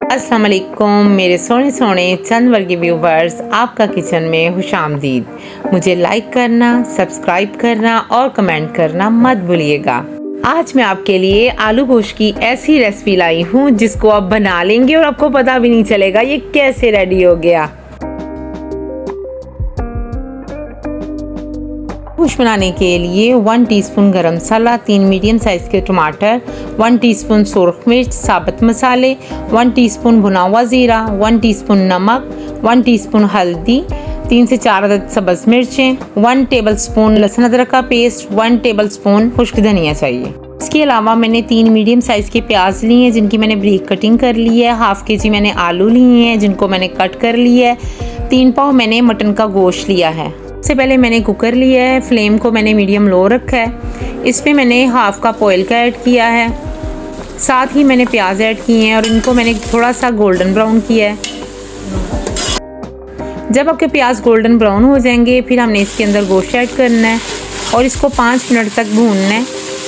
अस्सलाम वालेकुम मेरे सोने सोने चंद वर्गी व्यूवर्स, आपका किचन में खुशामदीद। मुझे लाइक करना, सब्सक्राइब करना और कमेंट करना मत भूलिएगा। आज मैं आपके लिए आलू गोश्त की ऐसी रेसिपी लाई हूँ जिसको आप बना लेंगे और आपको पता भी नहीं चलेगा ये कैसे रेडी हो गया। गोश्त बनाने के लिए 1 टीस्पून गरम मसाला, 3 मीडियम साइज़ के टमाटर, 1 टीस्पून सुरख मिर्च, साबुत मसाले, 1 टीस्पून भुना हुआ ज़ीरा, 1 टीस्पून नमक, 1 टीस्पून हल्दी, 3 से 4 अदद सब्ज़ मिर्चें, 1 टेबलस्पून लहसुन अदरक का पेस्ट, 1 टेबलस्पून खुश्क धनिया चाहिए। इसके अलावा मैंने 3 मीडियम साइज़ के प्याज लिए हैं जिनकी मैंने बारीक कटिंग कर ली है। हाफ़ केजी मैंने आलू लिए हैं जिनको मैंने कट कर लिया है। 3 पाव मैंने मटन का गोश्त लिया है। सबसे पहले मैंने कुकर लिया है, फ्लेम को मैंने मीडियम लो रखा है। इसमें मैंने हाफ़ कप ऑयल का ऐड किया है, साथ ही मैंने प्याज ऐड किए हैं और इनको मैंने थोड़ा सा गोल्डन ब्राउन किया है। जब आपके प्याज गोल्डन ब्राउन हो जाएंगे फिर हमने इसके अंदर गोश्त ऐड करना है और इसको 5 मिनट तक भूनना है।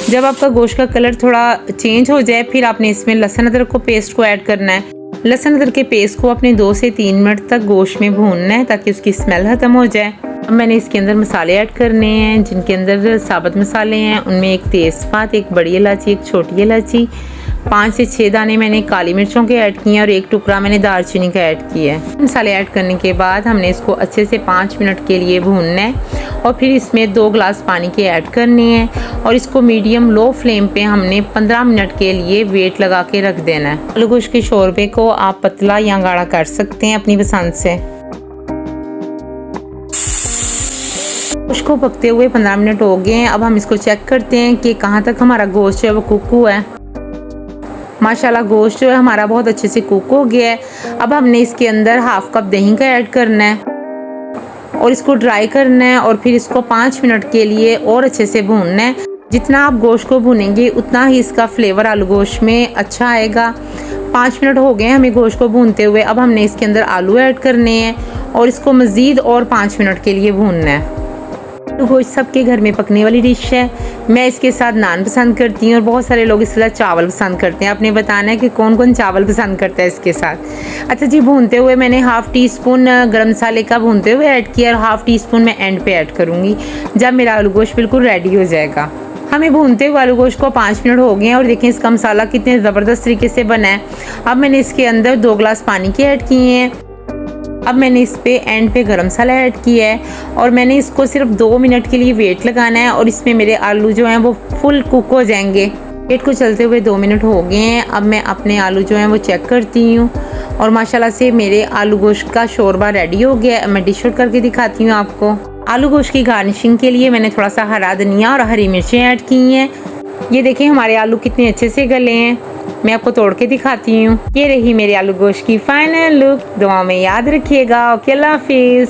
जब आपका गोश्त का कलर थोड़ा चेंज हो जाए फिर आपने इसमें लहसुन अदरक को पेस्ट को ऐड करना है। लहसुन अदरक के पेस्ट को अपने 2 से 3 मिनट तक गोश्त में भूनना है ताकि उसकी स्मेल ख़त्म हो जाए। अब मैंने इसके अंदर मसाले ऐड करने हैं जिनके अंदर साबुत मसाले हैं। उनमें एक तेज़पात, एक बड़ी इलायची, एक छोटी इलायची, 5 से 6 दाने मैंने काली मिर्चों के ऐड किए हैं और 1 टुकड़ा मैंने दालचीनी का ऐड किया है। मसाले ऐड करने के बाद हमने इसको अच्छे से 5 मिनट के लिए भूनना है और फिर इसमें 2 गिलास पानी के ऐड करने हैं और इसको मीडियम लो फ्लेम पे हमने 15 मिनट के लिए वेट लगा के रख देना है। आलू गोश्त के शोरबे को आप पतला या गाढ़ा कर सकते हैं अपनी पसंद से। गोश्त को पकते हुए 15 मिनट हो गए हैं। अब हम इसको चेक करते हैं कि कहाँ तक हमारा गोश्त है वो कुक हुआ है। माशाल्लाह गोश्त जो है हमारा बहुत अच्छे से कुक हो गया है। अब हमने इसके अंदर हाफ़ कप दही का ऐड करना है और इसको ड्राई करना है और फिर इसको 5 मिनट के लिए और अच्छे से भूनना है। जितना आप गोश्त को भूनेंगे उतना ही इसका फ्लेवर आलू गोश्त में अच्छा आएगा। 5 मिनट हो गए हमें गोश्त को भूनते हुए। अब हमने इसके अंदर आलू ऐड करने हैं और इसको मज़ीद और 5 मिनट के लिए भूनना है। आलू गोश्त सबके घर में पकने वाली डिश है। मैं इसके साथ नान पसंद करती हूँ और बहुत सारे लोग इसके साथ चावल पसंद करते हैं। आपने बताना है कि कौन कौन चावल पसंद करता है इसके साथ। अच्छा जी, भूनते हुए मैंने हाफ़ टीस्पून गरम मसाले का भूनते हुए ऐड किया और हाफ़ टीस्पून मैं एंड पे ऐड करूँगी जब मेरा आलू गोश्त बिल्कुल रेडी हो जाएगा। हमें भूनते हुए आलू गोश्त को 5 मिनट हो गए हैं और देखें इसका मसाला कितने ज़बरदस्त तरीके से बना है। अब मैंने इसके अंदर 2 गिलास पानी के ऐड किए हैं। अब मैंने इस पे एंड पे गरम मसाला ऐड किया है और मैंने इसको सिर्फ 2 मिनट के लिए वेट लगाना है और इसमें मेरे आलू जो हैं वो फुल कुक हो जाएंगे। वेट को चलते हुए 2 मिनट हो गए हैं। अब मैं अपने आलू जो हैं वो चेक करती हूँ और माशाल्लाह से मेरे आलू गोश्त का शोरबा रेडी हो गया है। मैं डिश आउट करके दिखाती हूँ आपको। आलू गोश्त की गार्निशिंग के लिए मैंने थोड़ा सा हरा धनिया और हरी मिर्चें ऐड की हैं। ये देखें हमारे आलू कितने अच्छे से गले हैं। मैं आपको तोड़ के दिखाती हूँ। ये रही मेरे आलू गोश्त की फाइनल लुक। दुआ में याद रखिएगा। ओके, अल्लाह हाफिज़।